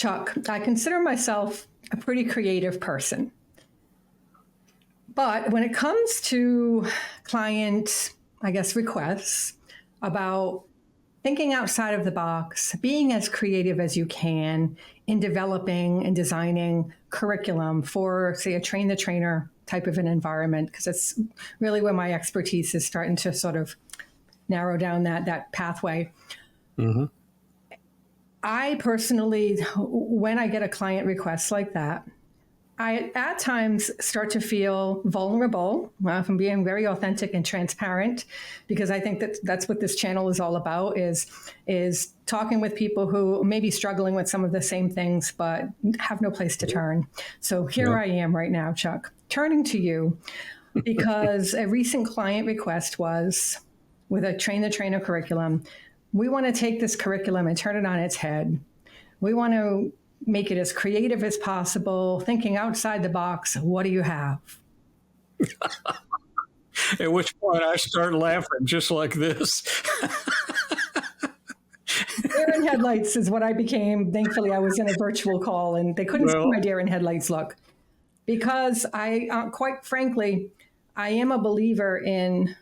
Chuck, I consider myself a pretty creative person. But when it comes to client, I guess, requests about thinking outside of the box, being as creative as you can in developing and designing curriculum for, say, a train the trainer type of an environment, because it's really where my expertise is starting to sort of narrow down that pathway. Mm-hmm. I personally, when I get a client request like that, I at times start to feel vulnerable, if I'm being very authentic and transparent, because I think that's what this channel is all about, is talking with people who may be struggling with some of the same things, but have no place to turn. So here I am right now, Chuck, turning to you, because a recent client request was, with a train the trainer curriculum, we want to take this curriculum and turn it on its head. We want to make it as creative as possible, thinking outside the box. What do you have? At which point I start laughing just like this. Deer in headlights is what I became. Thankfully, I was in a virtual call and they couldn't see my deer in headlights look. Because I, quite frankly, I am a believer in,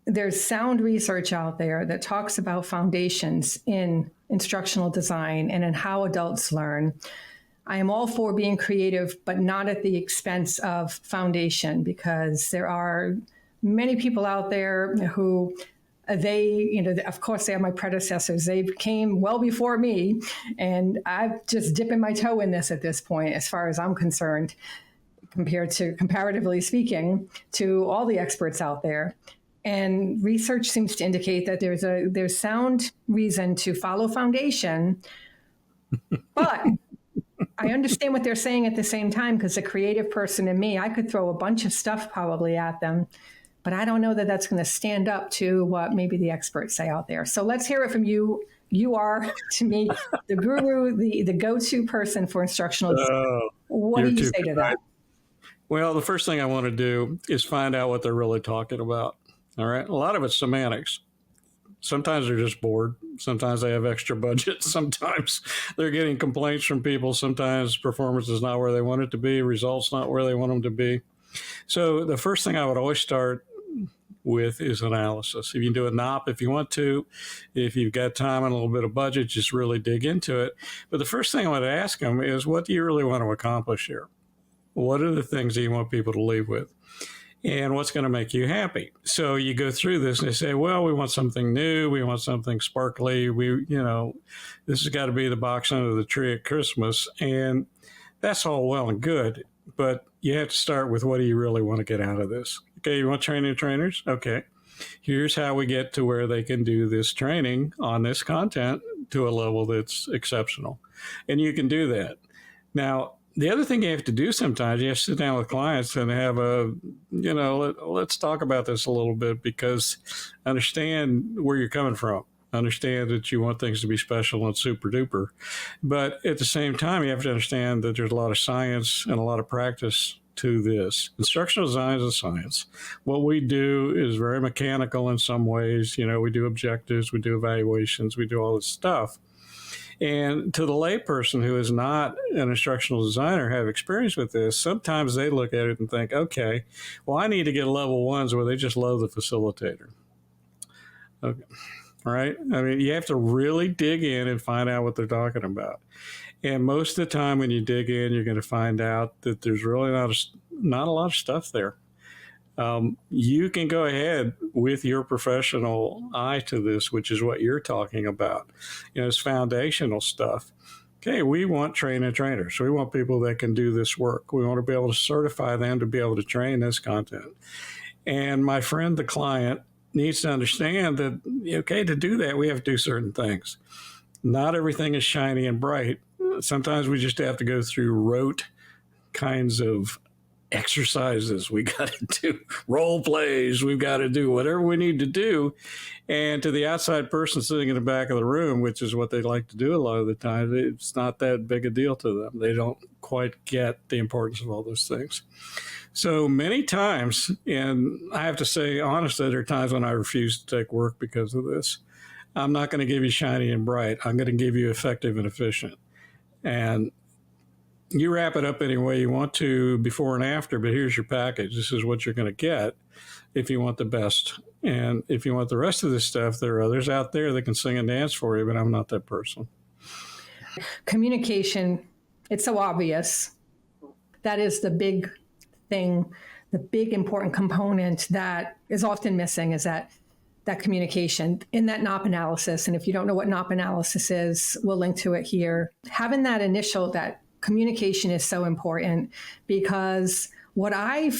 there's sound research out there that talks about foundations in instructional design and in how adults learn. I am all for being creative, but not at the expense of foundation, because there are many people out there who of course they are my predecessors. They came well before me, and I'm just dipping my toe in this at this point, as far as I'm concerned, comparatively speaking, to all the experts out there. And research seems to indicate that there's sound reason to follow foundation, but I understand what they're saying at the same time, because a creative person in me, I could throw a bunch of stuff probably at them, but I don't know that that's going to stand up to what maybe the experts say out there. So let's hear it from you. You are, to me, the guru, the go-to person for instructional design. What do you say to that? Well, the first thing I want to do is find out what they're really talking about. All right. A lot of it's semantics. Sometimes they're just bored. Sometimes they have extra budget. Sometimes they're getting complaints from people. Sometimes performance is not where they want it to be. Results not where they want them to be. So the first thing I would always start with is analysis. If you can do a NOP if you want to, if you've got time and a little bit of budget, just really dig into it. But the first thing I would ask them is, what do you really want to accomplish here? What are the things that you want people to leave with? And what's going to make you happy? So you go through this and they say, well, we want something new. We want something sparkly. This has got to be the box under the tree at Christmas. And that's all well and good, but you have to start with, what do you really want to get out of this? Okay, you want training trainers? Okay. Here's how we get to where they can do this training on this content to a level that's exceptional. And you can do that. Now, the other thing you have to do sometimes, you have to sit down with clients and have let's talk about this a little bit, because understand where you're coming from. Understand that you want things to be special and super duper. But at the same time, you have to understand that there's a lot of science and a lot of practice to this. Instructional design is a science. What we do is very mechanical in some ways. We do objectives, we do evaluations, we do all this stuff. And to the layperson who is not an instructional designer, have experience with this, sometimes they look at it and think, okay, well, I need to get level ones where they just love the facilitator. Okay. Right? I mean, you have to really dig in and find out what they're talking about. And most of the time when you dig in, you're going to find out that there's really not a lot of stuff there. You can go ahead with your professional eye to this, which is what you're talking about. It's foundational stuff. Okay, we want trainers. We want people that can do this work. We want to be able to certify them to be able to train this content. And my friend, the client, needs to understand that, okay, to do that, we have to do certain things. Not everything is shiny and bright. Sometimes we just have to go through rote kinds of exercises. We got to do role plays. We've got to do whatever we need to do. And to the outside person sitting in the back of the room, which is what they like to do a lot of the time, it's not that big a deal to them. They don't quite get the importance of all those things. So many times, and I have to say honestly, there are times when I refuse to take work because of this. I'm not going to give you shiny and bright. I'm going to give you effective and efficient. And you wrap it up any way you want to before and after, but here's your package. This is what you're going to get if you want the best. And if you want the rest of this stuff, there are others out there that can sing and dance for you, but I'm not that person. Communication, it's so obvious. That is the big thing, the big important component that is often missing is that communication in that NOP analysis. And if you don't know what NOP analysis is, we'll link to it here. Having that communication is so important, because what I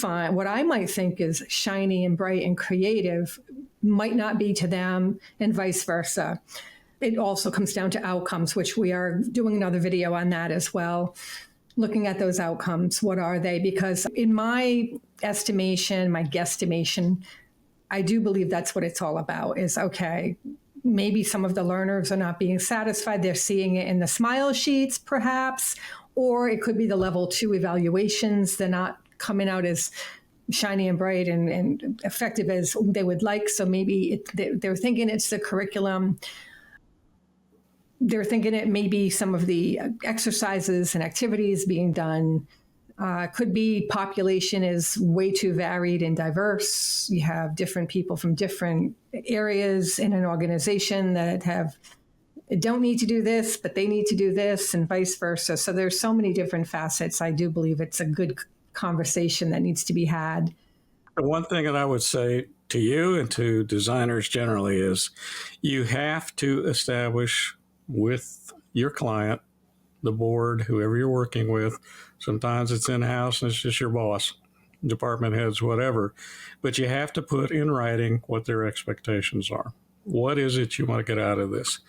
might think is shiny and bright and creative might not be to them, and vice versa. It also comes down to outcomes, which we are doing another video on that as well. Looking at those outcomes, what are they? Because in my estimation, my guesstimation, I do believe that's what it's all about is, okay, maybe some of the learners are not being satisfied. They're seeing it in the smile sheets, perhaps, or it could be the level 2 evaluations. They're not coming out as shiny and bright and effective as they would like. So maybe they're thinking it's the curriculum. They're thinking it may be some of the exercises and activities being done. Could be population is way too varied and diverse. You have different people from different areas in an organization that don't need to do this, but they need to do this, and vice versa. So there's so many different facets. I do believe it's a good conversation that needs to be had. The one thing that I would say to you and to designers generally is you have to establish with your client, the board, whoever you're working with. Sometimes it's in-house and it's just your boss, department heads, whatever. But you have to put in writing what their expectations are. What is it you want to get out of this?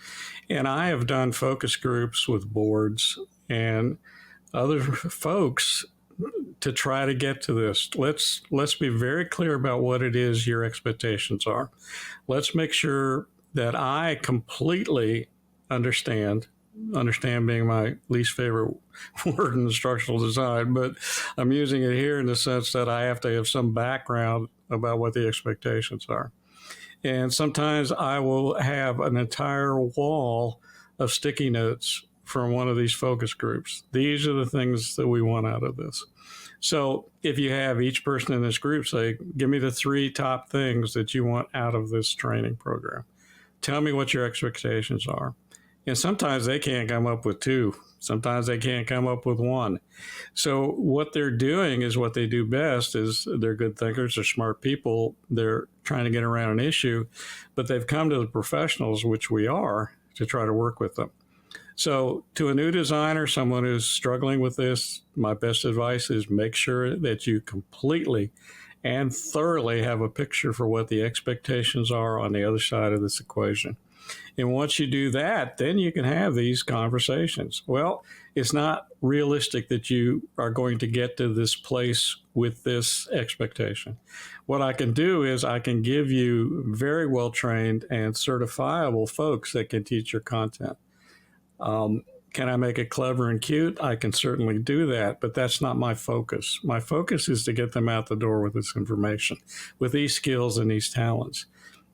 And I have done focus groups with boards and other folks to try to get to this. Let's be very clear about what it is your expectations are. Let's make sure that I completely understand being my least favorite word in instructional design, but I'm using it here in the sense that I have to have some background about what the expectations are. And sometimes I will have an entire wall of sticky notes from one of these focus groups. These are the things that we want out of this. So if you have each person in this group say, give me the 3 top things that you want out of this training program. Tell me what your expectations are. And sometimes they can't come up with 2. Sometimes they can't come up with 1. So what they're doing is what they do best is they're good thinkers, they're smart people, they're trying to get around an issue, but they've come to the professionals, which we are, to try to work with them. So to a new designer, someone who's struggling with this, my best advice is make sure that you completely and thoroughly have a picture for what the expectations are on the other side of this equation. And once you do that, then you can have these conversations. Well, it's not realistic that you are going to get to this place with this expectation. What I can do is I can give you very well-trained and certifiable folks that can teach your content. Can I make it clever and cute? I can certainly do that, but that's not my focus. My focus is to get them out the door with this information, with these skills and these talents.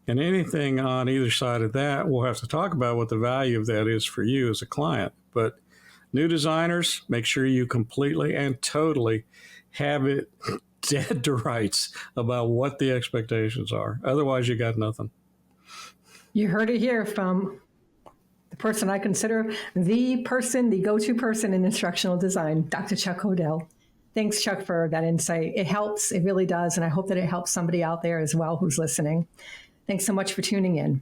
And anything on either side of that, we'll have to talk about what the value of that is for you as a client. But new designers, make sure you completely and totally have it dead to rights about what the expectations are. Otherwise, you got nothing. You heard it here from the person I consider the go-to person in instructional design, Dr. Chuck Hodell. Thanks, Chuck, for that insight. It helps. It really does. And I hope that it helps somebody out there as well who's listening. Thanks so much for tuning in.